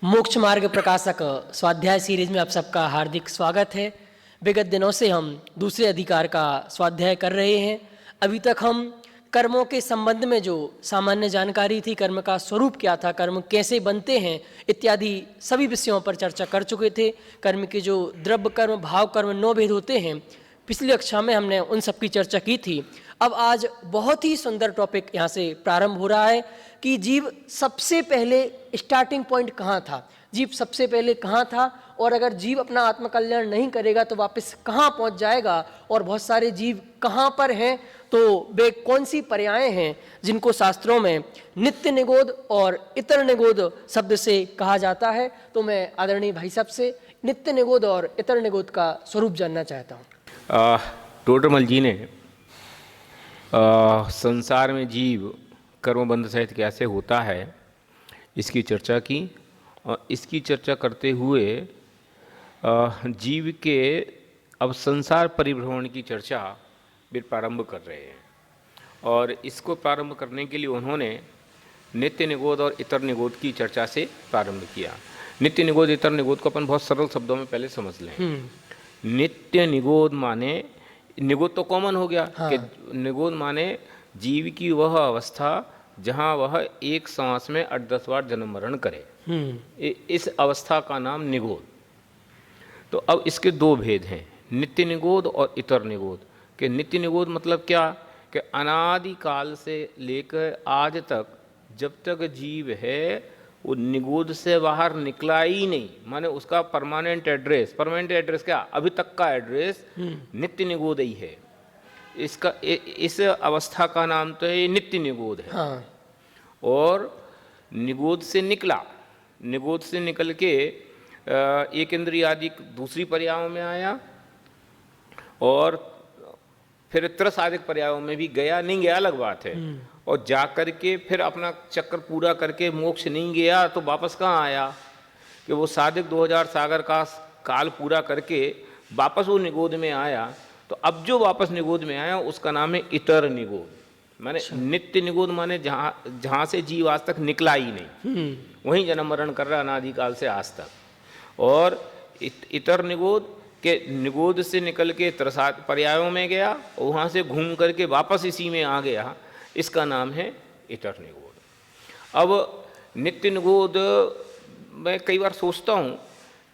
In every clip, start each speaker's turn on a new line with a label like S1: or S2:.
S1: मोक्ष मार्ग प्रकाशक स्वाध्याय सीरीज में आप सबका हार्दिक स्वागत है। विगत दिनों से हम दूसरे अधिकार का स्वाध्याय कर रहे हैं। अभी तक हम कर्मों के संबंध में जो सामान्य जानकारी थी, कर्म का स्वरूप क्या था, कर्म कैसे बनते हैं इत्यादि सभी विषयों पर चर्चा कर चुके थे। कर्म के जो द्रव्य कर्म, भाव कर्म 9 भेद होते हैं, पिछली कक्षा में हमने उन सब की चर्चा की थी। अब आज बहुत ही सुंदर टॉपिक यहाँ से प्रारंभ हो रहा है कि जीव सबसे पहले स्टार्टिंग पॉइंट कहाँ था, जीव सबसे पहले कहाँ था, और अगर जीव अपना आत्मकल्याण नहीं करेगा तो वापस कहाँ पहुँच जाएगा, और बहुत सारे जीव कहाँ पर हैं, तो वे कौन सी पर्यायें हैं जिनको शास्त्रों में नित्य निगोद और इतर निगोद शब्द से कहा जाता है। तो मैं आदरणीय भाई साहब से नित्य निगोद और इतर निगोद का स्वरूप जानना चाहता हूँ।
S2: टोडरमल जी ने संसार में जीव कर्मबंध सहित कैसे होता है इसकी चर्चा की, और इसकी चर्चा करते हुए जीव के अब संसार परिभ्रमण की चर्चा भी प्रारंभ कर रहे हैं। और इसको प्रारंभ करने के लिए उन्होंने नित्य निगोद और इतर निगोद की चर्चा से प्रारंभ किया। नित्य निगोद इतर निगोद को अपन बहुत सरल शब्दों में पहले समझ लें। नित्य निगोद माने, निगोद तो कॉमन हो गया। हाँ। कि निगोद माने जीव की वह अवस्था जहाँ वह एक सांस में 8-10 बार जन्म मरण करे, इस अवस्था का नाम निगोद। तो अब इसके दो भेद हैं, नित्य निगोद और इतर निगोद। कि नित्य निगोद मतलब क्या, कि अनादि काल से लेकर आज तक जब तक जीव है वो निगोद से बाहर निकला ही नहीं, माने उसका परमानेंट एड्रेस क्या, अभी तक का एड्रेस नित्य निगोद ही है। इसका इस अवस्था का नाम तो है नित्य निगोद है। हाँ। और निगोद से निकला, निगोद से निकल के एक इंद्रिय आदि दूसरी पर्यायों में आया, और फिर त्रसादिक पर्यायों में भी गया, नहीं गया अलग बात है, और जा कर के फिर अपना चक्कर पूरा करके मोक्ष नहीं गया तो वापस कहाँ आया, कि वो सादिक 2000 सागर का काल पूरा करके वापस वो निगोद में आया। तो अब जो वापस निगोद में आया उसका नाम है इतर निगोद। माने नित्य निगोद माने जहाँ से जीव आज तक निकला ही नहीं, वहीं जन्म मरण कर रहा अनादिकाल से आज तक। और इतर निगोद के निगोद से निकल के त्रसाद पर्यायों में गया और वहाँ से घूम करके वापस इसी में आ गया, इसका नाम है इतर निगोद। अब नित्य निगोद मैं कई बार सोचता हूँ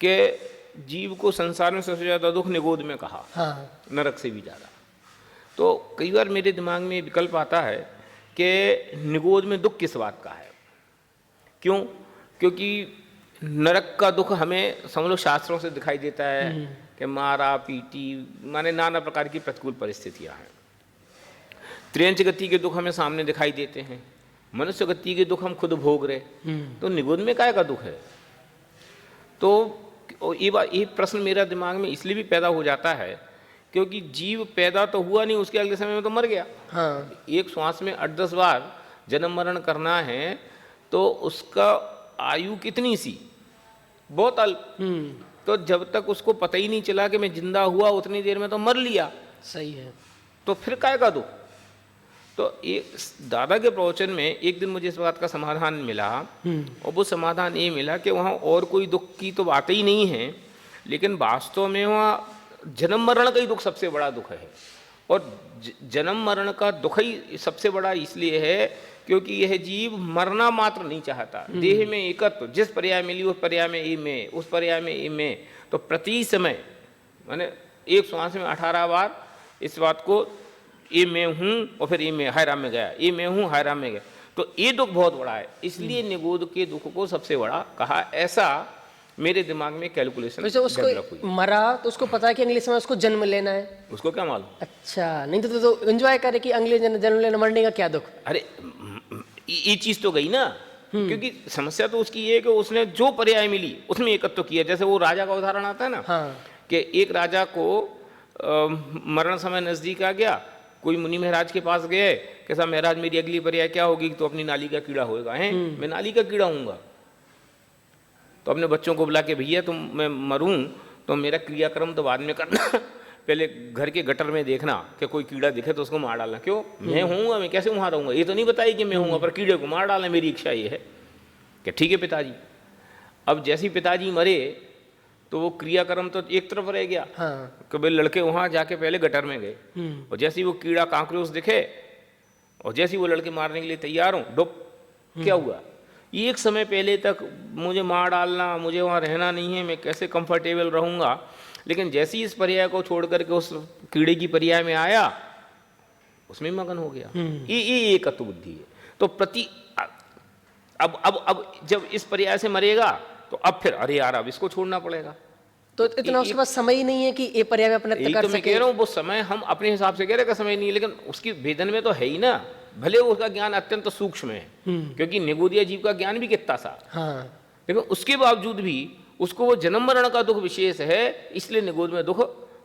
S2: कि जीव को संसार में सबसे ज़्यादा दुख निगोद में कहा। हाँ। नरक से भी ज़्यादा। तो कई बार मेरे दिमाग में विकल्प आता है कि निगोद में दुख किस बात का है। क्यों? क्योंकि नरक का दुख हमें समझ लो शास्त्रों से दिखाई देता है कि मारा पीटी, माने नाना प्रकार की प्रतिकूल परिस्थितियां हैं। त्रियंच गति के दुख हमें सामने दिखाई देते हैं, मनुष्य गति के दुख हम खुद भोग रहे, तो निगोद में काय का दुख है। तो ये प्रश्न मेरा दिमाग में इसलिए भी पैदा हो जाता है क्योंकि जीव पैदा तो हुआ नहीं, उसके अगले समय में तो मर गया। हाँ। एक श्वास में 8-10 बार जन्म मरण करना है तो उसका आयु कितनी सी, बहुत अल्प। तो जब तक उसको पता ही नहीं चला कि मैं जिंदा हुआ उतनी देर में तो मर लिया। सही है। तो फिर काय का दुख। तो एक दादा के प्रवचन में एक दिन मुझे इस बात का समाधान मिला, और वो समाधान ये मिला कि वहाँ और कोई दुख की तो बात ही नहीं है, लेकिन वास्तव में वहाँ जन्म मरण का ही दुख सबसे बड़ा दुख है। और जन्म मरण का दुख ही सबसे बड़ा इसलिए है क्योंकि यह जीव मरना मात्र नहीं चाहता। देह में एकत्व, जिस पर्याय मिली उस पर्याय में ई में, उस पर्याय में ई में, तो प्रति समय माने एक श्वास में 18 बार इस बात को ये मैं हूँ, और फिर ये मैं हैराम में गया, ये मैं हूँ हैराम में गया। तो ये दुख बहुत बड़ा है, इसलिए निगोद के दुख को सबसे बड़ा कहा। ऐसा मेरे दिमाग में कैलकुलेशन डेवलप हुई। मरा तो उसको पता है कि अगले समय उसको जन्म लेना है, उसको क्या मालूम। अच्छा, नहीं तो एंजॉय करे कि अगले जन्म लेना, मरने का क्या दुख। अरे ये चीज तो गई ना, क्योंकि समस्या तो उसकी ये है कि उसने जो पर्याय मिली उसमें एकत्व किया। जैसे वो राजा का उदाहरण आता है ना। हाँ। कि एक राजा को मरण समय नजदीक आ गया, कोई मुनि महाराज के पास गए, कैसा महाराज मेरी अगली पर्याय क्या होगी, तो अपनी नाली का कीड़ा होएगा। हैं, मैं नाली का कीड़ा हूँगा। तो अपने बच्चों को बुला के, भैया तुम मैं मरूं तो मेरा क्रियाक्रम तो बाद में करना, पहले घर के गटर में देखना कि कोई कीड़ा दिखे तो उसको मार डालना। क्यों? मैं हूँगा, मैं कैसे वहाँ रहूँगा, ये तो नहीं बताई कि मैं हूँगा, पर कीड़े को मार डालना मेरी इच्छा ये है। कि ठीक है पिताजी। अब जैसे ही पिताजी मरे तो वो क्रियाक्रम तो एक तरफ रह गया।
S1: हाँ।
S2: कभी लड़के वहां जाके पहले गटर में गए और जैसे ही वो कीड़ा कांकरोच दिखे और जैसे ही वो लड़के मारने के लिए तैयार हों, डुप, क्या हुआ? एक समय पहले तक मुझे मार डालना, मुझे वहाँ रहना नहीं है, मैं कैसे कंफर्टेबल रहूँगा, लेकिन जैसे ही इस पर्याय को छोड़ करके उस कीड़े की पर्याय में आया, उसमें मगन हो गया। ये एकत्व बुद्धि है। तो अब जब इस पर्याय से मरेगा तो अब फिर अरे यार अब इसको छोड़ना पड़ेगा।
S1: तो इतना उसके पास समय ही नहीं है कि ये पर्याय में अपना
S2: यही तो मैं कह रहा हूँ, वो समय हम अपने हिसाब से कह रहे हैं कि समय नहीं है, लेकिन उसकी वेदन में तो है ही ना। भले उसका ज्ञान अत्यंत सूक्ष्म है, क्योंकि निगोदिया जीव का ज्ञान भी कितना सा,
S1: हाँ।
S2: लेकिन उसके बावजूद भी उसको वो जन्म मरण का दुख विशेष है, इसलिए निगोद में दुख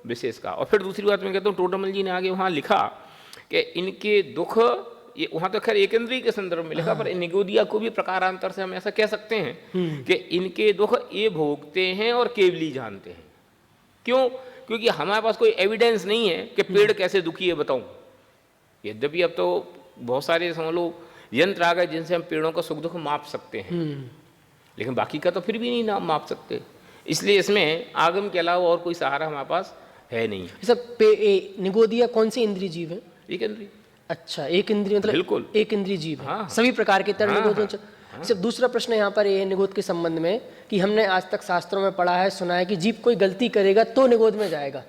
S2: विशेष का। और फिर दूसरी बात मैं कहता हूँ, टोडरमल जी ने आगे वहाँ लिखा कि इनके दुख, ये वहाँ तो खैर एक इंद्रिय के संदर्भ में लिखा, पर निगोदिया को भी प्रकारांतर से हम ऐसा कह सकते हैं कि इनके दुख ये भोगते हैं और केवली जानते हैं। क्यों? क्योंकि हमारे पास कोई एविडेंस नहीं है कि पेड़ कैसे दुखी है, बताऊं। यद्यपि अब तो बहुत सारे समझ लो यंत्र आ गए जिनसे हम पेड़ों का सुख दुख माप सकते हैं, लेकिन बाकी का तो फिर भी नहीं ना माप सकते। इसलिए इसमें आगम के अलावा और कोई सहारा हमारे पास है नहीं।
S1: सब निगोदिया कौन सी इंद्रिय जीव है?
S2: एक इंद्रिय।
S1: अच्छा, एक इंद्रिय मतलब
S2: बिल्कुल
S1: एक इंद्रिय जीव है।
S2: हाँ।
S1: सभी प्रकार के तरह
S2: हाँ,
S1: निगोद। सिर्फ दूसरा प्रश्न यहाँ पर ये है निगोद के संबंध में कि हमने आज तक शास्त्रों में पढ़ा है, सुना है कि जीव कोई गलती करेगा तो निगोद में जाएगा,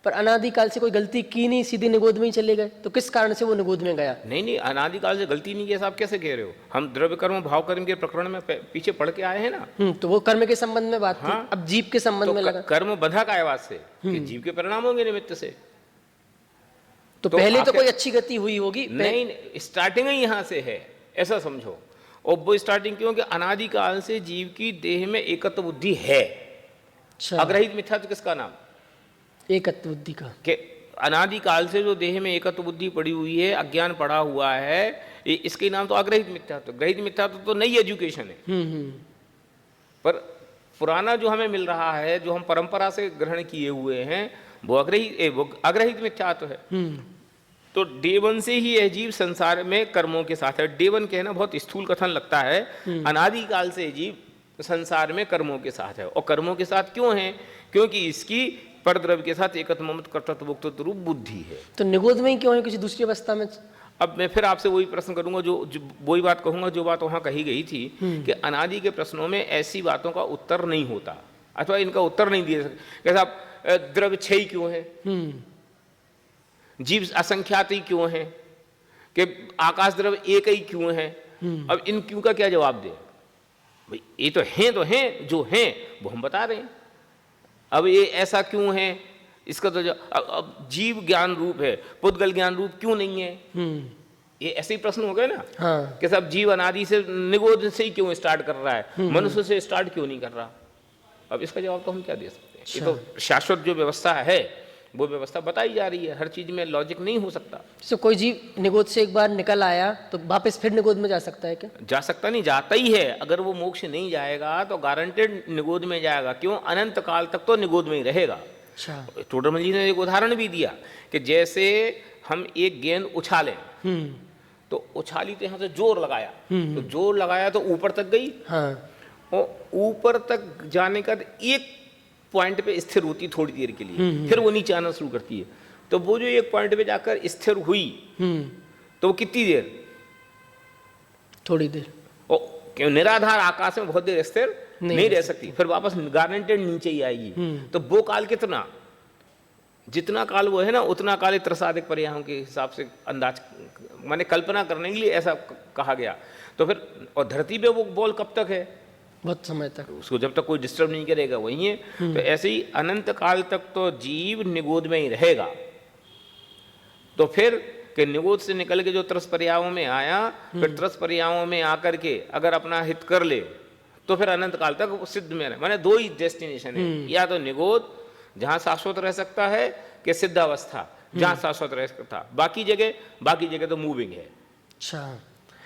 S1: पर अनादिकाल से कोई गलती की नहीं, सीधे निगोद में ही चले गए, तो किस कारण से वो निगोद में गया?
S2: नहीं, अनादिकाल से गलती नहीं किया, आप कैसे कह रहे हो? हम द्रव्य कर्म भाव कर्म के प्रकरण में पीछे पढ़ के आए हैं ना।
S1: तो वो कर्म के संबंध में बात थी। अब जीव के संबंध में लगा
S2: कर्म बंधा का आवाज से कि जीव के परिणाम होंगे निमित्त से।
S1: तो पहले तो कोई अच्छी गति हुई होगी।
S2: नहीं, स्टार्टिंग ही यहाँ से है, ऐसा समझो। और वो स्टार्टिंग क्यों? कि अनादिकाल से जीव की देह में एकत्व बुद्धि है। अग्रहित मिथ्यात्व किसका नाम? एकत्व
S1: बुद्धि का।
S2: कि अनादिकाल से जो देह में एकत्व बुद्धि पड़ी हुई है, अज्ञान पड़ा हुआ है, इसके नाम तो अग्रहित मिथ्यात्व। ग्रहित मिथ्यात्व तो नई एजुकेशन है। पर पुराना जो हमें मिल रहा है, जो हम परंपरा से ग्रहण किए हुए हैं, वो अग्रहित मिथ्यात्व है। तो डेवन से ही यह जीव संसार में कर्मों के साथ है। डेवन कहना बहुत स्थूल कथन लगता है। अनादिकाल से जीव संसार में कर्मों के साथ है। और कर्मों के साथ क्यों है? क्योंकि इसकी परद्रव्य के साथ एकत्व ममत कर्तृत्व भोक्तृत्व रूप बुद्धि है।
S1: तो निगोद में ही क्यों है, किसी दूसरी अवस्था में?
S2: अब मैं फिर आपसे वही प्रश्न करूंगा, जो वही बात कहूंगा जो बात वहां कही गई थी कि अनादि के प्रश्नों में ऐसी बातों का उत्तर नहीं होता, अथवा इनका उत्तर नहीं दिया सकते। कैसा आप द्रव्य क्षयी क्यों है, जीव असंख्यात ही क्यों है, कि आकाश द्रव्य एक ही क्यों है? अब इन क्यों का क्या जवाब दे? भाई ये तो हैं जो हैं वो हम बता रहे हैं। अब ये ऐसा क्यों है, इसका तो अब जीव ज्ञान रूप है, पुद्गल ज्ञान रूप क्यों नहीं है? ये ऐसे ही प्रश्न हो गए ना।
S1: हाँ।
S2: कि सब जीव अनादि से निगोद से ही क्यों स्टार्ट कर रहा है, मनुष्य से स्टार्ट क्यों नहीं कर रहा? अब इसका जवाब तो हम क्या दे सकते हैं? ये तो शाश्वत जो व्यवस्था है वो व्यवस्था बताई जा रही है। हर चीज में लॉजिक नहीं हो सकता।
S1: तो कोई जीव निगोद से एक बार निकल आया तो वापस फिर निगोद में जा सकता है क्या?
S2: जा सकता नहीं, जाता ही है। अगर वो मोक्ष नहीं जाएगा तो गारंटेड निगोद में जाएगा। क्यों? अनंत काल तक तो निगोद में ही रहेगा। टोडरमल जी ने एक उदाहरण भी दिया कि जैसे हम एक गेंद उछालें, तो उछाली तो यहाँ से जोर लगाया, तो जोर लगाया तो ऊपर तक गई।
S1: हाँ।
S2: और ऊपर तक जाने का एक पॉइंट पे स्थिर होती थोड़ी देर के लिए, फिर वो नीचे आना शुरू करती है। तो वो जो एक पॉइंट पे जाकर स्थिर हुई, तो वो कितनी देर?
S1: थोड़ी देर।
S2: और क्यों? निराधार आकाश में बहुत देर स्थिर नहीं रह सकती, फिर वापस गारंटेड नीचे ही आएगी। तो वो काल कितना, जितना काल वो है ना, उतना काल त्रसादिक पर्यायों के हिसाब से अंदाज माने कल्पना करने के लिए ऐसा कहा गया। तो फिर और धरती पे वो बॉल कब तक है?
S1: बहुत समय तक,
S2: उसको जब तक कोई डिस्टर्ब नहीं करेगा वही है। तो ऐसे ही अनंत काल तक तो जीव निगोद में ही रहेगा। तो फिर कि निगोद से निकल के जो त्रस पर्यायों में आया, फिर त्रस पर्यायों में आकर के अगर अपना हित कर ले तो फिर अनंत काल तक सिद्ध में रहे। माने दो ही डेस्टिनेशन है, या तो निगोद जहां शाश्वत रह सकता है, कि सिद्ध अवस्था जहां शाश्वत रह सकता। बाकी जगह तो मूविंग है।
S1: अच्छा,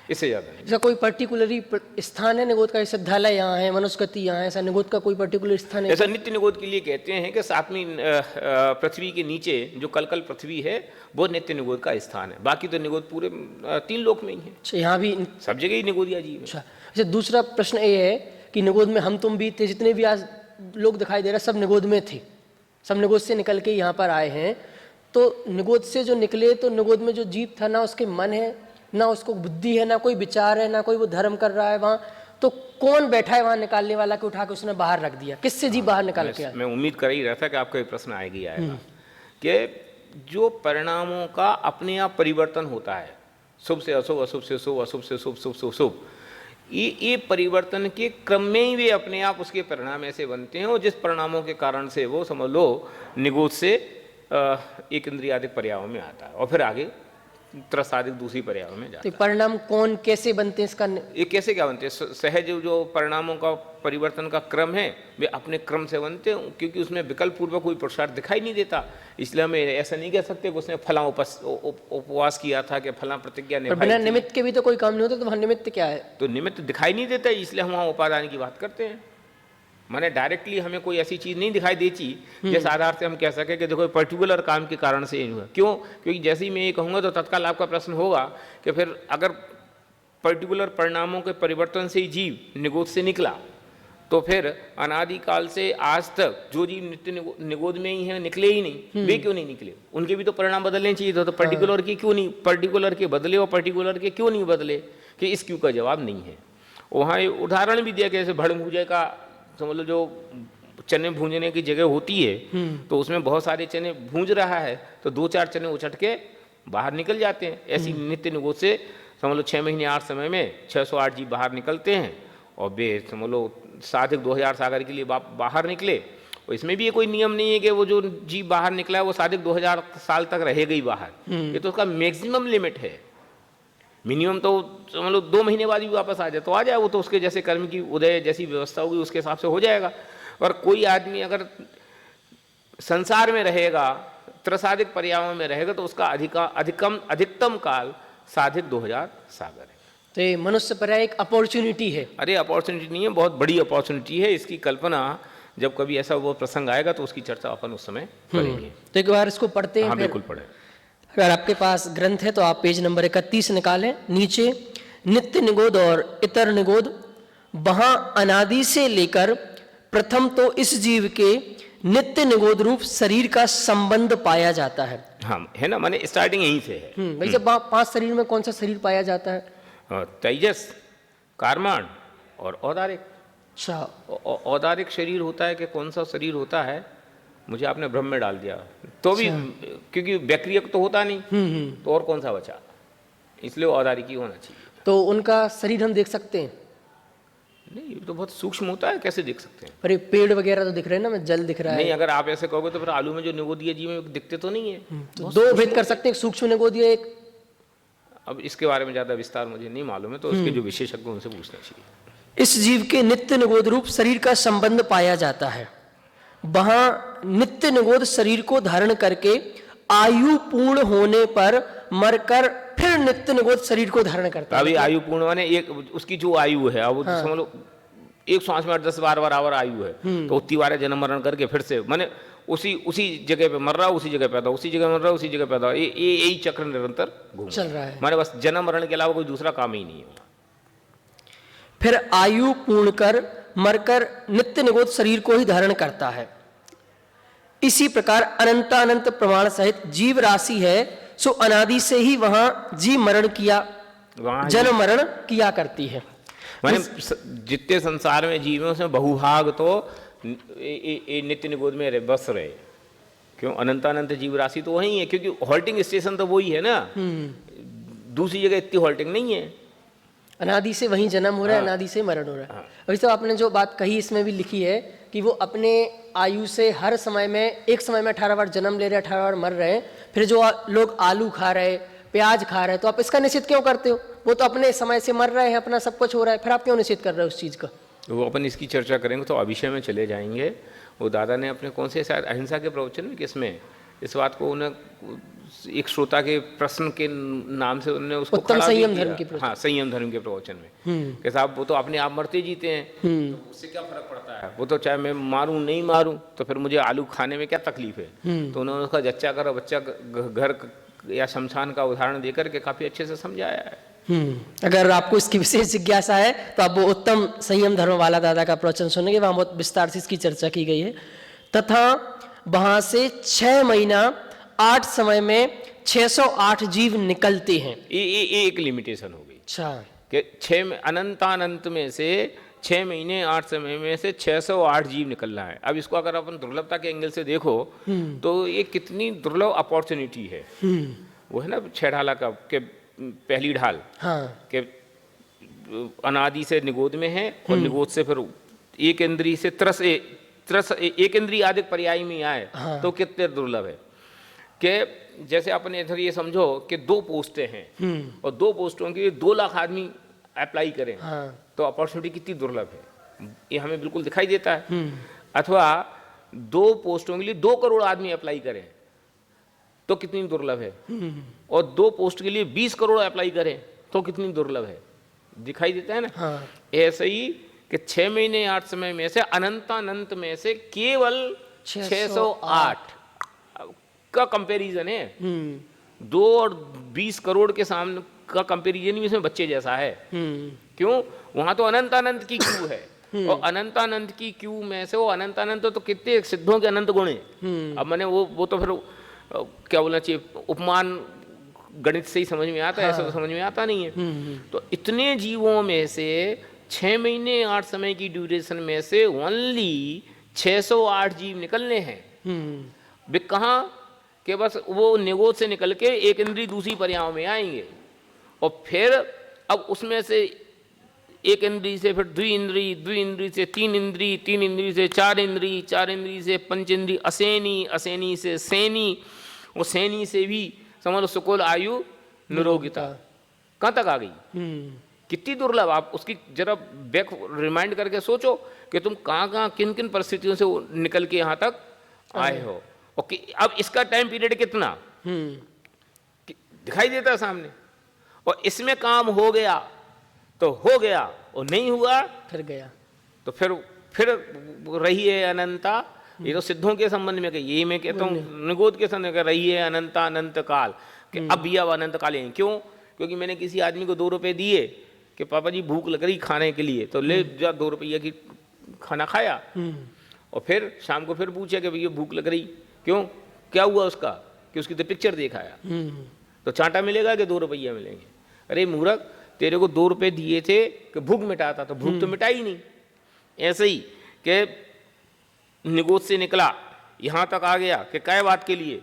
S2: इससे ज्यादा नहीं।
S1: इसका कोई पर्टिकुलरी स्थान है निगोद का? सिद्धालय यहाँ है, मनुस्मृति यहाँ है, ऐसा निगोद का कोई पर्टिकुलर स्थान है?
S2: ऐसा नित्य निगोद के लिए कहते हैं कि सातवीं पृथ्वी के नीचे जो कलकल पृथ्वी है वो नित्य निगोद का स्थान है। बाकी तो निगोद पूरे 3 लोक में ही है।
S1: अच्छा, यहाँ भी
S2: सब जगह ही निगोदिया जीव है।
S1: अच्छा, दूसरा प्रश्न ये है कि निगोद में हम तुम भी थे, जितने भी आज लोग दिखाई दे रहे हैं सब निगोद में थे, सब निगोद से निकल के यहाँ पर आए हैं। तो निगोद से जो निकले, तो निगोद में जो जीव था ना उसके मन है, ना उसको बुद्धि है, ना कोई विचार है, ना कोई वो धर्म कर रहा है वहाँ। तो कौन बैठा है वहाँ निकालने वाला कि उठा के उसने बाहर रख दिया? किससे जीव बाहर निकाल के आया?
S2: मैं उम्मीद कर ही रहा था कि आपका ये प्रश्न आएगा ही आएगा कि जो परिणामों का अपने आप परिवर्तन होता है, शुभ से अशुभ, अशुभ से शुभ, अशुभ से शुभ, शुभ से शुभ, ये परिवर्तन के क्रम में ही वे अपने आप उसके परिणाम ऐसे बनते हैं, और जिस परिणामों के कारण से वो समझ लो निगोद से एक इंद्रियादिक पर्यायों में आता है और फिर आगे त्रसादिक दूसरी पर्यायों में जाता
S1: तो परिणाम कौन कैसे बनते हैं इसका?
S2: ये कैसे क्या बनते हैं? सहज जो परिणामों का परिवर्तन का क्रम है वे अपने क्रम से बनते हैं, क्योंकि उसमें विकल्प पूर्वक कोई पुरुषार्थ दिखाई नहीं देता। इसलिए हमें ऐसा नहीं कह सकते कि उसने फला उपवास किया था कि फला प्रतिज्ञा निभाई
S1: बिना
S2: थी।
S1: निमित्त के भी तो कोई काम नहीं होता, तो वहाँ निमित्त क्या है?
S2: तो निमित्त दिखाई नहीं देता, इसलिए हम वहाँ उपादान की बात करते हैं। माने डायरेक्टली हमें कोई ऐसी चीज़ नहीं दिखाई देती जिस आधार से हम कह सकें कि देखो पर्टिकुलर काम के कारण से ये हुआ। क्यों? क्योंकि जैसे ही मैं ये कहूँगा तो तत्काल आपका प्रश्न होगा कि फिर अगर पर्टिकुलर परिणामों के परिवर्तन से ही जीव निगोद से निकला, तो फिर अनादिकाल से आज तक जो जीव नित्य निगोद में ही है निकले ही नहीं, वे क्यों नहीं निकले? उनके भी तो परिणाम बदलने चाहिए। तो पर्टिकुलर के क्यों नहीं, पर्टिकुलर के बदले और पर्टिकुलर के क्यों नहीं बदले, कि इस क्यों का जवाब नहीं है। वहाँ उदाहरण भी दिया कि जैसे भड़भूजे का समझ लो, जो चने भूंजने की जगह होती है तो उसमें बहुत सारे चने भूंज रहा है, तो 2-4 चने उछट के बाहर निकल जाते हैं। ऐसी नित्य निगोद से समझ लो 6 महीने 8 समय में 608 जीव बाहर निकलते हैं, और वे समझ लो 2000 सागर के लिए बाहर निकले। और इसमें भी ये कोई नियम नहीं है कि वो जो जीव बाहर निकला है वो 2000 साल तक रहेगा ही बाहर। ये तो उसका मैक्सिमम लिमिट है। मिनिमम तो समझ लो 2 महीने बाद भी वापस आ जाए तो आ जाए, वो तो उसके जैसे कर्म की उदय जैसी व्यवस्था होगी उसके हिसाब से हो जाएगा। और कोई आदमी अगर संसार में रहेगा, त्रसादिक पर्यायों में रहेगा, तो उसका अधिकतम काल साधिक 2000 सागर है।
S1: तो ये मनुष्य पर एक अपॉर्चुनिटी है।
S2: अरे अपॉर्चुनिटी नहीं है, बहुत बड़ी अपॉर्चुनिटी है। इसकी कल्पना जब कभी ऐसा वो प्रसंग आएगा तो उसकी चर्चा अपन उस समय करेंगे।
S1: तो एक बार इसको पढ़ते हैं।
S2: हाँ बिल्कुल पढ़े।
S1: अगर आपके पास ग्रंथ है तो आप पेज नंबर 31 निकालें। नीचे नित्य निगोद और इतर निगोद, वहां अनादि से लेकर प्रथम तो इस जीव के नित्य निगोद रूप शरीर का संबंध पाया जाता है।
S2: हाँ है ना, माने स्टार्टिंग यहीं से है।
S1: वैसे 5 शरीर में कौन सा शरीर पाया जाता है?
S2: तेजस, कारमान और औदारिक।
S1: अच्छा,
S2: औदारिक शरीर होता है कि कौन सा शरीर होता है, मुझे आपने भ्रम में डाल दिया। तो भी क्योंकि व्यक्रियक तो होता नहीं, तो और कौन सा बचा, इसलिए औदारिक ही होना चाहिए।
S1: तो उनका शरीर हम देख सकते हैं?
S2: नहीं, ये तो बहुत सूक्ष्म होता है, कैसे देख सकते हैं?
S1: अरे पेड़ वगैरह तो दिख रहे हैं ना, जल दिख रहा है।
S2: नहीं, अगर आप ऐसे कहोगे तो फिर आलू में जो निगोदीय जीव में दिखते तो नहीं है।
S1: तो 2 भेद कर सकते हैं, सूक्ष्म निगोदीय एक।
S2: अब इसके बारे में ज़्यादा विस्तार मुझे नहीं मालूम है, तो उसके जो विशेषज्ञ उनसे पूछना चाहिए।
S1: इस जीव के नित्य निगोद रूप शरीर का संबंध पाया जाता है। वहां नित्य निगोद शरीर को धारण करके आयु पूर्ण होने पर मरकर फिर नित्य निगोद शरीर को धारण करता है।
S2: अभी आयु पूर्ण माने एक उसकी जो आयु है, अब समझ लो एक सांस में 10-12 बराबर आयु है, तो उतनी बार जन्म मरण करके फिर से माने उसी जगह पे मर रहा, उसी जगह पैदा, उसी जगह मर रहा, उसी जगह पैदा, ये यही चक्र निरंतर
S1: चल रहा है।
S2: माने बस जन्म मरण के अलावा कोई दूसरा काम ही नहीं है।
S1: फिर आयु पूर्ण कर मरकर नित्य निगोद शरीर को ही धारण करता है। इसी प्रकार अनंत प्रमाण सहित जीव राशि है, सो अनादि से ही वहां जीव मरण किया, जन्म मरण किया करती है।
S2: माने जितने संसार में जीव हैं उसमें बहुभाग तो नित्य निगोद में बस रहे। क्यों? अनंत जीव राशि तो वही है, क्योंकि हॉल्टिंग स्टेशन तो वही है ना, दूसरी जगह इतनी हॉल्टिंग नहीं है।
S1: अनादि से वहीं जन्म हो रहा है, अनादि से मरण हो रहा है। अभी तो आपने जो बात कही इसमें भी लिखी है कि वो अपने आयु से हर समय में, एक समय में 18 बार जन्म ले रहे, 18 बार मर रहे। फिर जो लोग आलू खा रहे, प्याज खा रहे, तो आप इसका निषेध क्यों करते हो? वो तो अपने समय से मर रहे हैं, अपना सब कुछ हो रहा है, फिर आप क्यों निषेध कर रहे हो उस चीज़ का?
S2: वो अपन इसकी चर्चा करेंगे तो अविषय में चले जाएंगे। वो दादा ने अपने कौन से शायद अहिंसा के प्रवचन में किसमें इस बात को उन्हें एक श्रोता के प्रश्न के नाम से उन्होंने उसको
S1: उत्तम संयम धर्म के प्रवचन।
S2: हाँ, संयम धर्म के प्रवचन में कि साहब वो तो अपने आप मरते जीते हैं, तो उससे क्या फर्क पड़ता है? वो तो चाहे मैं मारूं नहीं मारूं, तो फिर मुझे आलू खाने में क्या तकलीफ है? तो उन्होंने उसका जच्चा करो बच्चा घर या शमशान का उदाहरण देकर के काफी अच्छे से समझाया है।
S1: अगर आपको इसकी विशेष जिज्ञासा है तो आप वो उत्तम संयम धर्म वाला दादा का प्रवचन सुनेंगे, वहाँ बहुत विस्तार से इसकी चर्चा की गई है। तथा वहाँ से 6 महीना 8 समय में 608 जीव निकलते हैं।
S2: ये एक लिमिटेशन हो गई।
S1: अच्छा,
S2: कि 6 में अनंतानंत में से 6 महीने 8 समय में से 608 जीव निकलना है। अब इसको अगर अपन दुर्लभता के एंगल से देखो तो ये कितनी दुर्लभ अपॉर्चुनिटी है। वो है ना 6 ढाला का के पहली ढाल,
S1: हाँ,
S2: के अनादि से निगोद में है और निगोद से फिर एक इंद्री से त्रस एक इंद्री आदिक पर्याय में आए,
S1: हाँ।
S2: तो कितने दुर्लभ है। कि जैसे अपने इधर ये समझो कि 2 पोस्टें हैं और 2 पोस्टों के लिए 2 लाख आदमी अप्लाई करें,
S1: हाँ,
S2: तो अपॉर्चुनिटी कितनी दुर्लभ है, ये हमें बिल्कुल दिखाई देता है। अथवा 2 पोस्टों के लिए 2 करोड़ आदमी अप्लाई करें तो कितनी दुर्लभ है, और 2 पोस्ट के लिए 20 करोड़ अप्लाई करें तो कितनी दुर्लभ है, दिखाई देता है ना।
S1: हाँ,
S2: ऐसे ही कि 6 महीने 8 समय में से अनंतानंत में से केवल 608 का कंपैरिजन है। 2 और 20 करोड़ के सामने का कंपैरिजन भी इसमें बच्चे जैसा है। क्यों? वहां तो अनंतानंत की क्यू है, और अनंतानंत की क्यू में से वो अनंतानंत तो कितने सिद्धों के अनंत गुण हैं। अब मैंने वो तो फिर क्या बोलना चाहिए, उपमान गणित से ही समझ में आता है, ऐसा तो समझ में आता नहीं है। तो इतने जीवों में से 6 महीने 8 समय की ड्यूरेशन में से ओनली 608 जीव निकलने हैं। वे कहाँ कि बस वो निगोद से निकल के एक इंद्री दूसरी पर्यायों में आएंगे, और फिर अब उसमें से एक इंद्री से फिर द्विइंद्री से 3 इंद्री, 3 इंद्री से 4 इंद्री, 4 इंद्री से 5 इंद्री, असेनी से सेनी, और सेनी से भी समझ लो सुकुल आयु निरोगिता, कहाँ तक आ गई। कितनी दुर्लभ। आप उसकी जरा बैक रिमाइंड करके सोचो कि तुम कहाँ किन किन परिस्थितियों से निकल के यहाँ तक आए हो, और अब इसका टाइम पीरियड कितना दिखाई देता है सामने। और इसमें काम हो गया तो हो गया, और नहीं हुआ
S1: फिर गया
S2: तो फिर रही है अनंता। ये तो सिद्धों के संबंध में कही, ये मैं कहता हूँ निगोद के संबंध में रही है अनंता अनंत काल, कि अब भी अब अनंत काल है। क्यों? क्योंकि मैंने किसी आदमी को 2 रुपए दिए कि पापा जी भूख लग रही खाने के लिए, तो ले जा 2 रुपया की खाना खाया, और फिर शाम को फिर पूछा कि भैया भूख लग रही, क्यों, क्या हुआ उसका, कि उसकी तो पिक्चर देखाया, तो चांटा मिलेगा कि 2 रुपया मिलेंगे। अरे मूर्ख, तेरे को 2 रुपए दिए थे कि भूख मिटाता, तो भूख तो मिटा ही नहीं। ऐसे ही कि निगोद से निकला यहाँ तक आ गया कि क्या बात के लिए,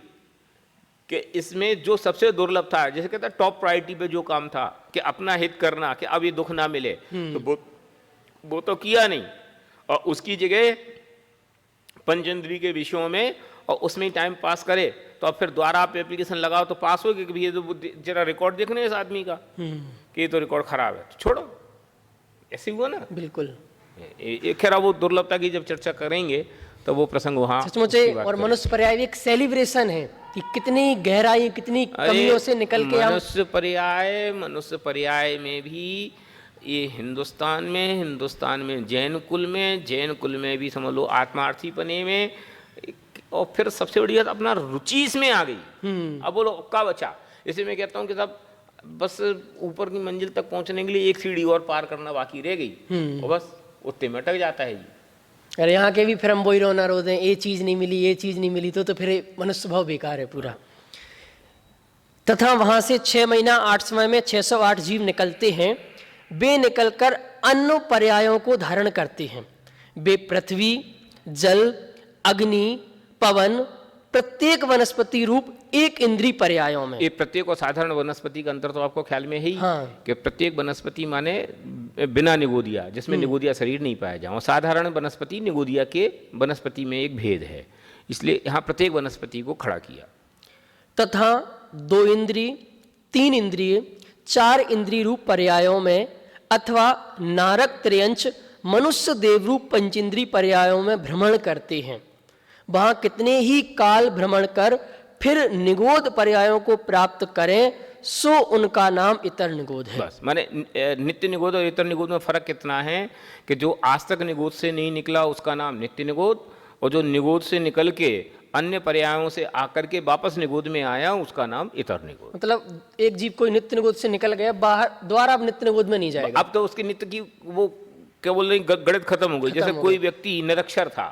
S2: कि इसमें जो सबसे दुर्लभ था, जैसे कहता है टॉप प्रायोरिटी पे जो काम था कि अपना हित करना, कि अब ये दुख ना मिले, तो वो तो किया नहीं, और उसकी जगह पंचेंद्री के विषयों में और उसमें ही टाइम पास करे, तो अब फिर दोबारा आप एप्लीकेशन लगाओ तो पास होगी कि ये तो जरा रिकॉर्ड देखने इस आदमी का कि ये तो रिकॉर्ड खराब है, तो छोड़ो। ऐसे हुआ ना,
S1: बिल्कुल।
S2: खैर वो दुर्लभता की जब चर्चा करेंगे तो वो प्रसंग वहाँ
S1: सचमुच है। और मनुष्य पर्याय एक सेलिब्रेशन है कि कितनी गहराई, कितनी कमियों से निकल के हम
S2: मनुष्य पर्याय में भी ये हिंदुस्तान में जैन कुल में भी समझ लो आत्मार्थी पने में, और फिर सबसे बड़ी बात अपना रुचि इसमें आ गई। अब बोलो क्या बचा। इसे मैं कहता हूँ कि सब बस ऊपर की मंजिल तक पहुंचने के लिए एक सीढ़ी और पार करना बाकी रह गई, और बस उतने में अटक जाता है जी।
S1: अरे यहाँ के भी फिर हम वही रोना रो दें, ये चीज़ नहीं मिली, तो फिर मनुष्य भाव बेकार है पूरा। तथा वहाँ से 6 महीना 8 समय में 608 जीव निकलते हैं। वे निकलकर अन्य पर्यायों को धारण करते हैं। वे पृथ्वी, जल, अग्नि, पवन, प्रत्येक वनस्पति रूप एक इंद्रिय पर्यायों में।
S2: ये प्रत्येक और साधारण वनस्पति का अंतर तो आपको ख्याल में है ही।
S1: हाँ।
S2: कि प्रत्येक वनस्पति माने बिना निगोदिया, जिसमें निगोदिया शरीर नहीं पाया जाए, और साधारण वनस्पति निगोदिया के वनस्पति में एक भेद है, इसलिए यहाँ प्रत्येक वनस्पति को खड़ा किया।
S1: तथा 2 इंद्रिय, 3 इंद्रिय, 4 इंद्रिय रूप पर्यायों में अथवा नारक त्रयंच मनुष्य देवरूप पंचेंद्रिय पर्यायों में भ्रमण करते हैं। वहाँ कितने ही काल भ्रमण कर फिर निगोद पर्यायों को प्राप्त करें, सो उनका नाम इतर निगोद है।
S2: बस माने नित्य निगोद और इतर निगोद में फर्क कितना है कि जो आज तक निगोद से नहीं निकला उसका नाम नित्य निगोद, और जो निगोद से निकल के अन्य पर्यायों से आकर के वापस निगोद में आया उसका नाम इतर निगोद।
S1: मतलब एक जीव कोई नित्य निगोद से निकल गया बाहर, द्वारा अब नित्य निगोद में नहीं जाएगा।
S2: अब तो उसके नित्य की वो क्या बोल रहे हैं, गणित खत्म हो गई। जैसे कोई व्यक्ति निरक्षर था,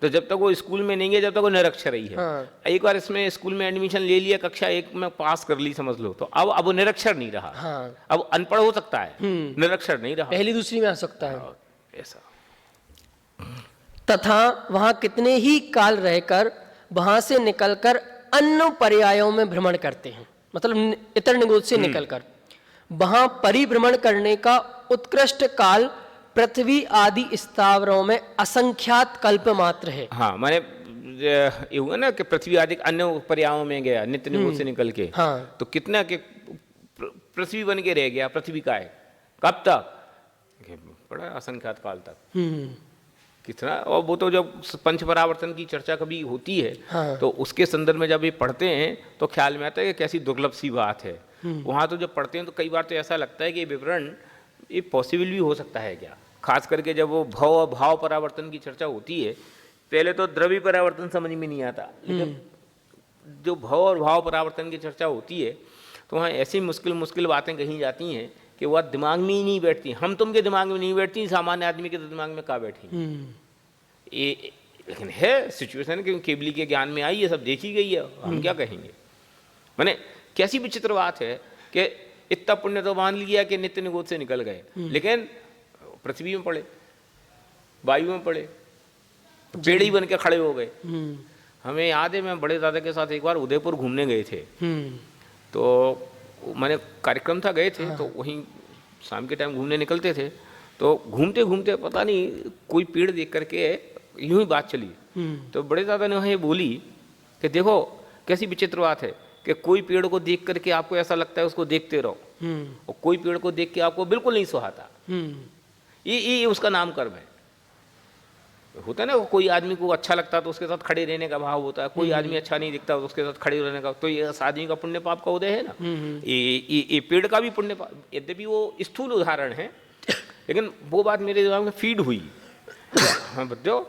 S2: तो जब तक वो स्कूल में नहीं गया जब तक वो निरक्षर ही है।
S1: हाँ।
S2: एक बार इसमें स्कूल में एडमिशन ले लिया, कक्षा 1 में पास कर ली समझ लो, तो अब वो निरक्षर नहीं रहा।
S1: हाँ।
S2: अब अनपढ़ हो सकता है, निरक्षर नहीं रहा।
S1: पहली दूसरी में आ सकता है।
S2: ऐसा
S1: तथा वहां कितने ही काल रहकर वहां से निकलकर अन्य पर्यायों में भ्रमण करते हैं, मतलब इतर निगोद से निकलकर वहां परिभ्रमण करने का उत्कृष्ट काल पृथ्वी आदि स्थावरों में असंख्यात कल्प मात्र है।
S2: हाँ, माने ये हुआ ना कि पृथ्वी आदि अन्य पर्यायों में गया नित्य निगोद से निकल के।
S1: हाँ।
S2: तो कितना के पृथ्वी बन के रह गया, पृथ्वी का है कब तक, बड़ा असंख्यात काल तक। कितना, और वो तो जब पंच परावर्तन की चर्चा कभी होती है,
S1: हाँ।
S2: तो उसके संदर्भ में जब ये पढ़ते हैं तो ख्याल में आता है कि कैसी दुर्लभ सी बात है। वहाँ तो जब पढ़ते हैं तो कई बार तो ऐसा लगता है कि ये विवरण ये पॉसिबल भी हो सकता है क्या, खास करके जब वो भाव परावर्तन की चर्चा होती है। पहले तो द्रव्य परावर्तन समझ में नहीं आता, लेकिन जो भाव और भाव परावर्तन की चर्चा होती है तो वहाँ ऐसी मुश्किल बातें कही जाती हैं कि वह दिमाग में ही नहीं बैठती। हम तुम के दिमाग में नहीं बैठती, सामान्य आदमी के दिमाग में कहाँ बैठी ये। लेकिन है सिचुएशन, क्योंकि केबली के ज्ञान में आई, ये सब देखी गई है, हम क्या कहेंगे। मैंने कैसी विचित्र बात है कि इतना पुण्य तो मान लिया कि नित्य निगोद से निकल गए, लेकिन पृथ्वी में पड़े, वायु में पड़े, पेड़ ही बन के खड़े हो गए। हमें याद है, मैं बड़े दादा के साथ एक बार उदयपुर घूमने गए थे। तो मैंने कार्यक्रम था, गए थे, तो वहीं शाम के टाइम घूमने निकलते थे। तो घूमते घूमते पता नहीं कोई पेड़ देख करके यूं ही बात चली। तो बड़े दादा ने वहाँ ये बोली कि देखो कैसी विचित्र बात है कि कोई पेड़ को देख करके आपको ऐसा लगता है उसको देखते रहो, और कोई पेड़ को देख के आपको बिल्कुल नहीं सुहाता। ये उसका नाम कर्म है। होता है ना, कोई आदमी को अच्छा लगता है तो उसके साथ खड़े रहने का भाव होता है, कोई आदमी अच्छा नहीं दिखता तो उसके साथ खड़े रहने का। तो ये आदमी का पुण्य पाप का उदय है ना। ये पेड़ का भी पुण्य पाप, यद्यपि वो स्थूल उदाहरण है, लेकिन वो बात मेरे दिमाग में फीड हुई। हाँ बच्चों,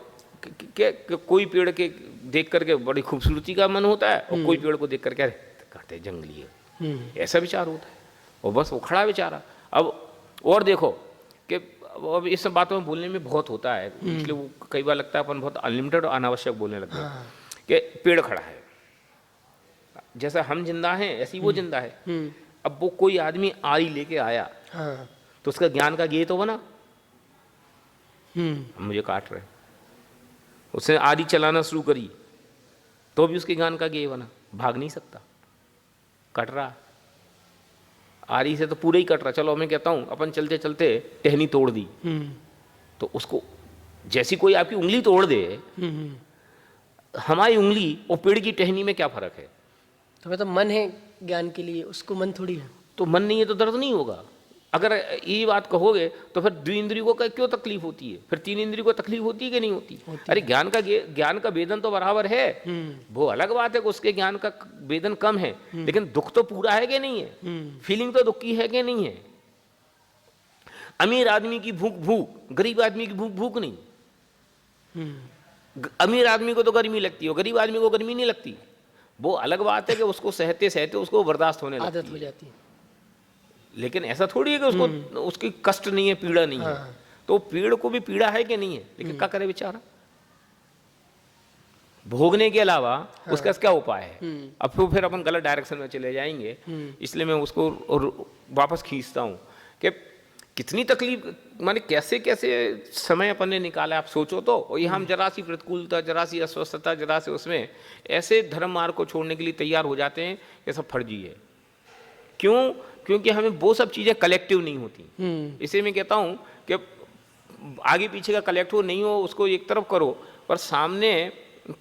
S2: कोई पेड़ के देख करके बड़ी खूबसूरती का मन होता है, और कोई पेड़ को देख करके अरे कहते जंगली है, ऐसा विचार होता है। और बस वो खड़ा बेचारा। अब और देखो कि अब इस सब बातों में बोलने में बहुत होता है, इसलिए वो कई बार लगता है अपन बहुत अनलिमिटेड और अनावश्यक बोलने लगते हैं। कि पेड़ खड़ा है, जैसा हम जिंदा हैं ऐसे ही वो जिंदा है। अब वो कोई आदमी आरी लेके आया, तो उसका ज्ञान का गेय तो बना। मुझे काट रहे, उसने आरी चलाना शुरू करी तो भी उसके ज्ञान का गेय बना। भाग नहीं सकता, कट रहा आरी से, तो पूरा ही कट रहा। चलो मैं कहता हूं अपन चलते चलते टहनी तोड़ दी, तो उसको जैसी कोई आपकी उंगली तोड़ दे, हमारी उंगली और पेड़ की टहनी में क्या फर्क है।
S1: तो मतलब मन है ज्ञान के लिए, उसको मन थोड़ी है।
S2: तो मन नहीं है तो दर्द नहीं होगा। अगर ये बात कहोगे तो फिर द्विइंद्रियों को क्यों तकलीफ होती है, फिर तीन इंद्रियों को तकलीफ होती है कि नहीं होती। अरे ज्ञान का वेदन तो बराबर है। वो अलग बात है कि उसके ज्ञान का वेदन कम है, लेकिन दुख तो पूरा है कि नहीं है, फीलिंग तो दुख की है कि नहीं है। अमीर आदमी की भूख भूख, गरीब आदमी की भूख भूख नहीं। अमीर आदमी को तो गर्मी लगती है, गरीब आदमी को गर्मी नहीं लगती। वो अलग बात है कि उसको सहते सहते उसको बर्दाश्त होने लगती है,
S1: आदत हो जाती है।
S2: लेकिन ऐसा थोड़ी है कि उसको उसकी कष्ट नहीं है, पीड़ा नहीं है। तो पेड़ को भी पीड़ा है कि नहीं है, लेकिन क्या करे बेचारा, भोगने के अलावा उसका क्या उपाय है। अब तो फिर अपन गलत डायरेक्शन में चले जाएंगे, इसलिए मैं उसको वापस खींचता हूँ कि कितनी तकलीफ, माने कैसे कैसे समय अपन ने निकाला। आप सोचो तो, और ये हम जरा सी प्रतिकूलता, जरा सी अस्वस्थता, जरा से उसमें ऐसे धर्म मार्ग को छोड़ने के लिए तैयार हो जाते हैं, ये सब फर्जी है। क्यों? क्योंकि हमें वो सब चीज़ें कलेक्टिव नहीं होती। इसे मैं कहता हूँ कि आगे पीछे का कलेक्टिव नहीं हो, उसको एक तरफ करो, पर सामने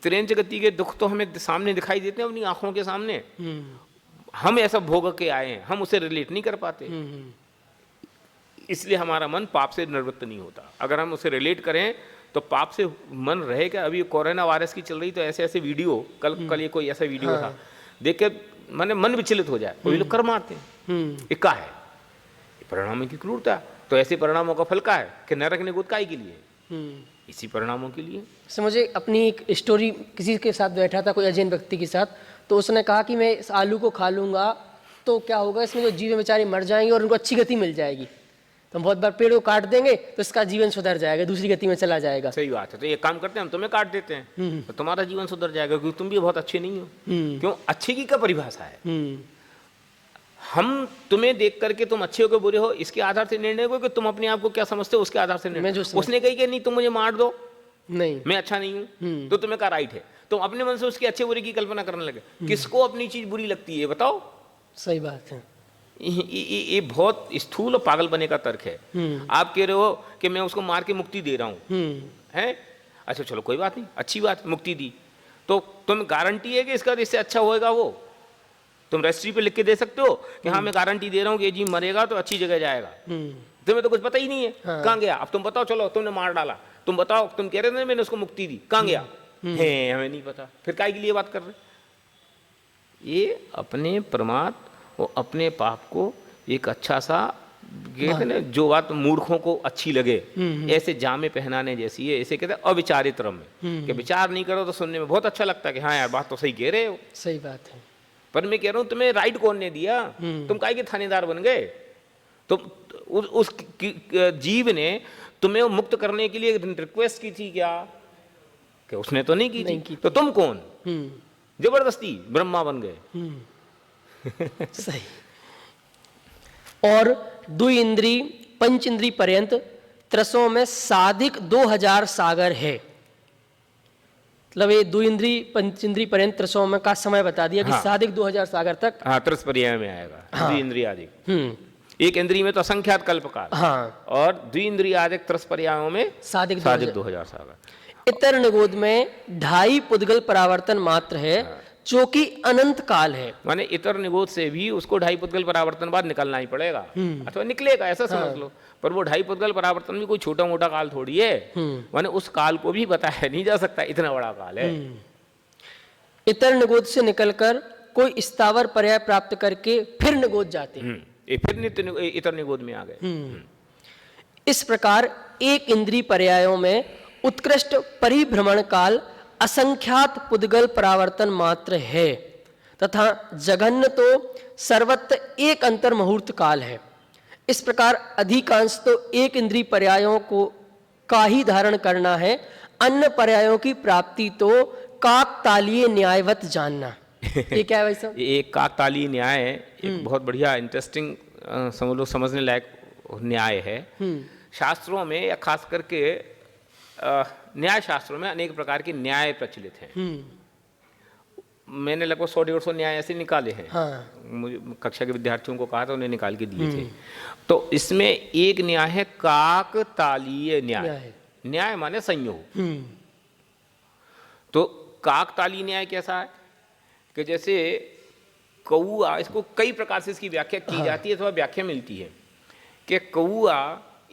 S2: त्रेंच गति के दुख तो हमें सामने दिखाई देते हैं अपनी आंखों के सामने। हम ऐसा भोग के आए हैं, हम उसे रिलेट नहीं कर पाते, इसलिए हमारा मन पाप से निवृत्त नहीं होता। अगर हम उसे रिलेट करें तो पाप से मन रहेगा। अभी कोरोना वायरस की चल रही, तो ऐसे ऐसे वीडियो, कल ये कोई ऐसा वीडियो था, देख के माने मन विचलित हो जाए। कोई लोग कर मारते हैं, ये क्या है, परिणामों की क्रूरता। तो ऐसे परिणामों का फल क्या है कि नरक निगोद काय के लिए, इसी परिणामों के लिए।
S1: सर मुझे अपनी एक स्टोरी, किसी के साथ बैठा था, कोई अजैन व्यक्ति के साथ, तो उसने कहा कि मैं इस आलू को खा लूँगा तो क्या होगा, इसमें जो जीव बेचारे मर जाएंगे और उनको अच्छी गति मिल जाएगी। तो हम बहुत बार पेड़ को काट देंगे तो इसका जीवन सुधर जाएगा, दूसरी गति में चला जाएगा।
S2: सही बात है। तो ये काम करते हैं, हम तुम्हें काट देते हैं तो तुम्हारा जीवन सुधर जाएगा, क्योंकि तुम भी बहुत अच्छे नहीं हो। क्यों? अच्छे की क्या परिभाषा है? हम तुम्हें देख करके तुम अच्छे हो के बुरे हो इसके आधार से निर्णय करो कि तुम अपने आप को क्या समझते हो, उसके आधार से निर्णय। उसने कही कि नहीं तुम मुझे मार दो,
S1: नहीं मैं
S2: अच्छा नहीं हूं, तो तुम्हें क्या राइट है? तुम अपने मन से उसके अच्छे बुरे की कल्पना करने लगे। किसको अपनी चीज बुरी लगती है बताओ?
S1: सही बात है।
S2: ये बहुत स्थूल और पागल बने का तर्क है। आप कह रहे हो कि मैं उसको मार के मुक्ति दे रहा हूं, है? अच्छा चलो कोई बात नहीं, अच्छी बात, मुक्ति दी, तो तुम गारंटी है कि इसका इससे अच्छा होएगा? वो तुम रजिस्ट्री पे लिख के दे सकते हो कि हाँ मैं गारंटी दे रहा हूँ कि ये जीव मरेगा तो अच्छी जगह जाएगा। तुम्हें तो कुछ पता ही नहीं है। हाँ। कहाँ गया? अब तुम बताओ, चलो तुमने मार डाला, तुम बताओ, तुम कह रहे थे मैंने उसको मुक्ति दी, कहाँ गया? है हमें नहीं पता, फिर काय के लिए बात कर रहे? ये अपने प्रमाद और अपने पाप को एक अच्छा सा, कहते ना जो बात मूर्खों को अच्छी लगे ऐसे जामे पहनाने जैसी है। ऐसे कहते हैं अविचारित रम्य, कि विचार नहीं करो तो सुनने में बहुत अच्छा लगता है कि हाँ यार बात तो सही कह रहे हो।
S1: सही बात है।
S2: पर मैं कह रहा हूं तुम्हें राइट कौन ने दिया? तुम काहे के थानेदार बन गए? तुम उस जीव ने तुम्हें मुक्त करने के लिए रिक्वेस्ट की थी क्या? कि उसने तो नहीं की थी। तो तुम कौन? जबरदस्ती ब्रह्मा बन गए।
S1: सही। और दुई इंद्री पंच इंद्री पर्यंत त्रसों में साधिक 2000 सागर है। मतलब ये दो इंद्री पंच इंद्री पर्यंत त्रसों में का समय बता दिया कि साधिक 2000 सागर तक।
S2: हाँ, त्रस पर्याय में आएगा। द्विइंद्रियादिक, एक इंद्री में तो असंख्यात कल्पकाल, हाँ, और द्विइंद्रियादिक त्रस पर्यायों में साधिक 2000 सागर।
S1: इतर निगोद में 2.5 पुद्गल परावर्तन मात्र है, जो कि अनंत काल है।
S2: माने इतर निगोद से भी उसको 2.5 पुद्गल परावर्तन बाद निकलना ही पड़ेगा, अथवा निकलेगा, ऐसा समझ लो। पर वो 2.5 पुद्गल परावर्तन भी कोई छोटा मोटा काल थोड़ी है। माने उस काल को भी बताया नहीं जा सकता, इतना बड़ा काल है।
S1: इतर निगोद से निकलकर कोई स्थावर पर्याय प्राप्त करके फिर निगोद जाते हैं।
S2: ये फिर इतर निगोद में आ गए।
S1: इस प्रकार एक इंद्रिय पर्यायों में उत्कृष्ट परिभ्रमण काल असंख्यात पुद्गल परावर्तन मात्र है, तथा जघन्य तो सर्वत्र एक अंतर मुहूर्त काल है। इस प्रकार अधिकांश तो एक इंद्रिय पर्यायों को का ही धारण करना है, अन्य पर्यायों की प्राप्ति तो काकतालीय न्यायवत जानना। ये क्या है भाई साहब?
S2: ये एक काकतालीय न्याय है, एक बहुत बढ़िया इंटरेस्टिंग समझने लायक न्याय है। शास्त्रों में या खास करके न्याय शास्त्रों में अनेक प्रकार के न्याय प्रचलित हैं। मैंने लगभग 100-150 न्याय ऐसे निकाले हैं। हाँ। मुझे कक्षा के विद्यार्थियों को कहा था, उन्हें निकाल के दिए थे। तो इसमें एक न्याय है काकतालीय न्याय। न्याय माने संयोग। तो काकतालीय न्याय कैसा है कि जैसे कौआ, इसको कई प्रकार से इसकी व्याख्या की जाती है अथवा व्याख्या मिलती है कि कौआ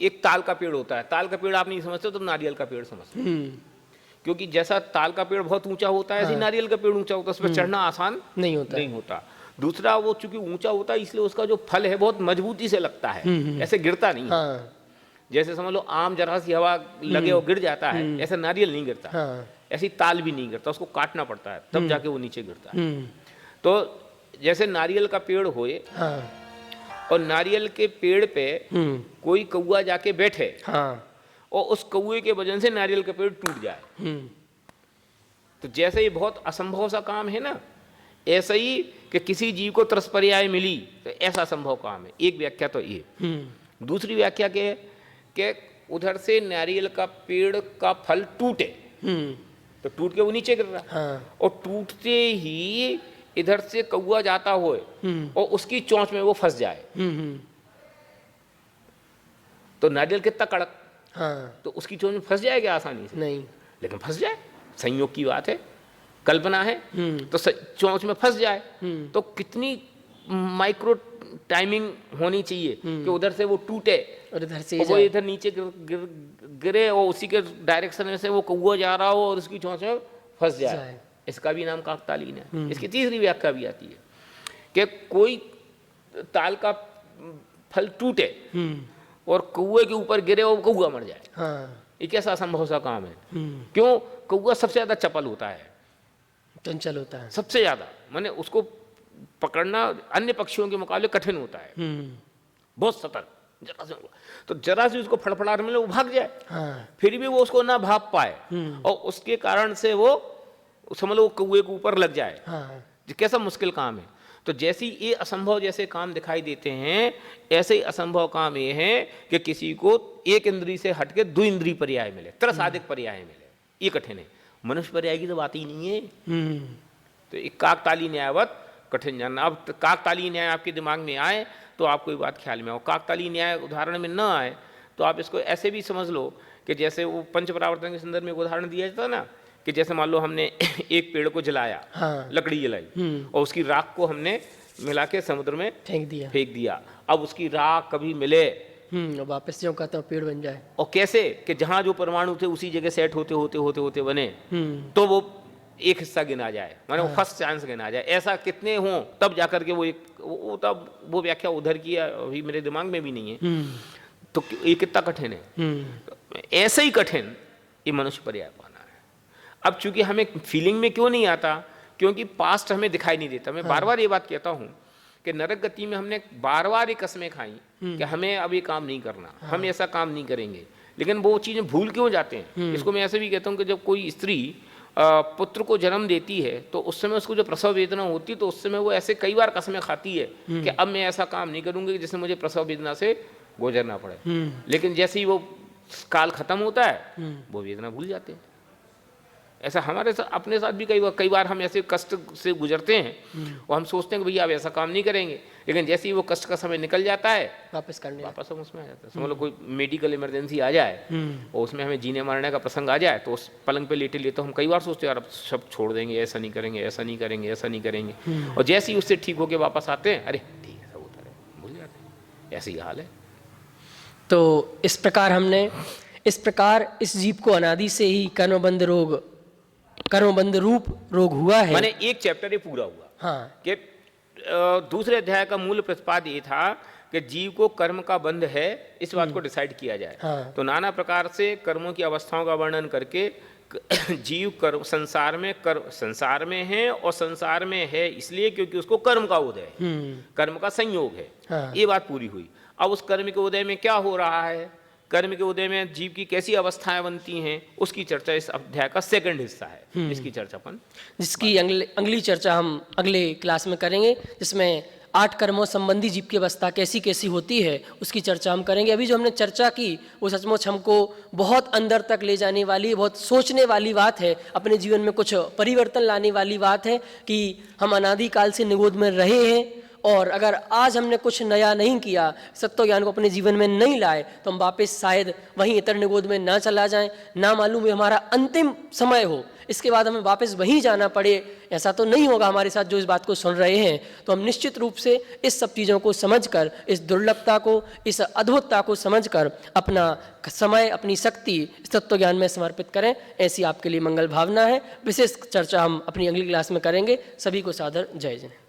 S2: एक ताल का पेड़ होता है। ताल का पेड़ आप नहीं समझते, तुम नारियल का पेड़ समझते हो, क्योंकि जैसा ताल का पेड़ बहुत ऊंचा होता है, ऐसे नारियल का पेड़ ऊंचा होता है, उस पर चढ़ना आसान नहीं होता। दूसरा, वो चूंकि ऊंचा होता है इसलिए उसका जो फल है बहुत मजबूती से लगता है, ऐसे गिरता नहीं है। जैसे समझ लो आम जरा सी हवा लगे और गिर जाता है, ऐसा नारियल नहीं गिरता। ऐसी ताल भी नहीं गिरता, उसको काटना पड़ता है तब जाके वो नीचे गिरता है। तो जैसे नारियल का पेड़ होए और नारियल के पेड़ पे कोई कौआ जाके बैठे, और उस कौए के वजन से नारियल का पेड़ टूट जाए, तो जैसे ये बहुत असंभव सा काम है ना, ऐसा ही कि किसी जीव को त्रस पर्याय मिली तो ऐसा संभव काम है। एक व्याख्या तो ये। दूसरी व्याख्या के कि उधर से नारियल का पेड़ का फल टूटे, तो टूट के वो नीचे गिर रहा, और टूटते ही इधर से कौआ जाता होए और उसकी चोंच में वो फंस जाए, तो नारियल कितना कड़क, तो उसकी चोंच में फंस जाएगा आसानी से? नहीं, लेकिन फंस जाए, संयोग की बात है, कल्पना है। तो चोंच में फंस जाए तो कितनी माइक्रो टाइमिंग होनी चाहिए कि उधर से वो टूटे और इधर से वो इधर नीचे गिरे और उसी के डायरेक्शन में से वो कौआ जा रहा हो और उसकी चोंच में फंस जाए। इसका भी नाम काकतालीय है। इसकी तीसरी व्याख्या भी आती है कि कोई ताल का फल टूटे और कौए के ऊपर गिरे और कौआ मर जाए, ये कैसा असंभव सा काम है? क्यों? कौवा सबसे ज़्यादा चपल होता है,
S1: चंचल होता है।
S2: सबसे ज़्यादा, माने उसको पकड़ना अन्य पक्षियों के मुकाबले कठिन होता है, बहुत सतर्क। जरा से तो जरा से उसको फड़फड़ाहट मिले वो भाग जाए,
S1: हाँ।
S2: फिर भी वो उसको ना भाग पाए और उसके कारण से वो समझ लो कौवे के ऊपर लग जाए।
S1: हाँ।
S2: ये कैसा मुश्किल काम है। तो जैसे ये असंभव जैसे काम दिखाई देते हैं, ऐसे ही असंभव काम ये है कि किसी को एक इंद्री से हटके दो इंद्री पर्याय मिले, त्रसाधिक पर्याय मिले, ये कठिन है। मनुष्य पर्याय की तो बात ही नहीं है। तो एक काकताली न्यायवत कठिन जानना। अब काकताली न्याय आपके दिमाग में आए तो आपको ये बात ख्याल में आओ। काकताली न्याय उदाहरण में न आए तो आप इसको ऐसे भी समझ लो कि जैसे वो पंच परावर्तन के संदर्भ में एक उदाहरण दिया जाता ना, कि जैसे मान लो हमने एक पेड़ को जलाया,
S1: हाँ।
S2: लकड़ी जलाई और उसकी राख को हमने मिला के समुद्र में
S1: फेंक दिया।
S2: अब उसकी राख कभी मिले
S1: वापस जो कहता पेड़ बन जाए,
S2: और कैसे कि जहां जो परमाणु थे उसी जगह सेट होते होते होते होते बने, तो वो एक हिस्सा गिना जाए, माने वो फर्स्ट चांस गिना जाए। ऐसा कितने हों तब जाकर के वो तब वो व्याख्या उधर की अभी मेरे दिमाग में भी नहीं है। तो ये कितना कठिन है। ऐसे ही कठिन ये मनुष्य पर्याय पाना है। अब चूंकि हमें फीलिंग में क्यों नहीं आता, क्योंकि पास्ट हमें दिखाई नहीं देता। मैं बार बार ये बात कहता हूँ कि नरक गति में हमने बार बार ये कस्में खाई कि हमें अब ये काम नहीं करना, हम ऐसा काम नहीं करेंगे, लेकिन वो चीज़ें भूल क्यों जाते हैं। इसको मैं ऐसे भी कहता हूँ कि जब कोई स्त्री पुत्र को जन्म देती है तो उस समय उसको जो प्रसव वेदना होती है तो उस समय वो ऐसे कई बार कस्में खाती है कि अब मैं ऐसा काम नहीं करूँगी जिससे मुझे प्रसव वेदना से गुजरना पड़े। लेकिन जैसे ही वो काल खत्म होता है वो वेदना भूल जाते हैं। ऐसा हमारे साथ अपने साथ भी कई बार हम ऐसे कष्ट से गुजरते हैं और हम सोचते हैं कि भैया अब ऐसा काम नहीं करेंगे, लेकिन जैसे ही वो कष्ट का समय निकल जाता है वापस हम उसमें आ जाते हैं। समझ लो कोई मेडिकल इमरजेंसी आ जाए और उसमें हमें जीने मरने का प्रसंग आ जाए तो उस पलंग पे लेटे लेते हम कई बार सोचते हैं यार अब सब छोड़ देंगे, ऐसा नहीं करेंगे, ऐसा नहीं करेंगे, ऐसा नहीं करेंगे, और जैसे ही उससे ठीक होकर वापस आते हैं अरे ठीक है सब उतर है, भूल जाते हैं। ऐसे ही हाल है।
S1: तो इस प्रकार इस जीव को अनादि से ही कर्मबंध रूप रोग हुआ है।
S2: माने एक चैप्टर ये पूरा हुआ।
S1: हाँ।
S2: कि दूसरे अध्याय का मूल प्रतिपाद ये था कि जीव को कर्म का बंध है, इस बात को डिसाइड किया जाए।
S1: हाँ।
S2: तो नाना प्रकार से कर्मों की अवस्थाओं का वर्णन करके जीव कर्म संसार में है और संसार में है इसलिए क्योंकि उसको कर्म का उदय है, कर्म का संयोग है।
S1: हाँ।
S2: ये बात पूरी हुई। अब उस कर्म के उदय में क्या हो रहा है, कर्म के उदय में जीव की कैसी अवस्थाएं बनती हैं, उसकी चर्चा इस अध्याय का सेकंड हिस्सा है। इसकी चर्चा
S1: जिसकी अगली चर्चा हम अगले क्लास में करेंगे, जिसमें 8 कर्मों संबंधी जीव की अवस्था कैसी कैसी होती है उसकी चर्चा हम करेंगे। अभी जो हमने चर्चा की वो सचमुच हमको बहुत अंदर तक ले जाने वाली, बहुत सोचने वाली बात है, अपने जीवन में कुछ परिवर्तन लाने वाली बात है कि हम अनादिकाल से निगोद में रहे हैं और अगर आज हमने कुछ नया नहीं किया, सत्व ज्ञान को अपने जीवन में नहीं लाए तो हम वापस शायद वहीं इतर निगोद में ना चला जाएं, ना मालूम है हमारा अंतिम समय हो, इसके बाद हमें वापस वहीं जाना पड़े। ऐसा तो नहीं होगा हमारे साथ जो इस बात को सुन रहे हैं। तो हम निश्चित रूप से इस सब चीज़ों को समझकर, इस दुर्लभता को, इस अद्भुतता को समझकर अपना समय, अपनी शक्ति तत्व ज्ञान में समर्पित करें, ऐसी आपके लिए मंगल भावना है। विशेष चर्चा हम अपनी अगली क्लास में करेंगे। सभी को सादर जय जय।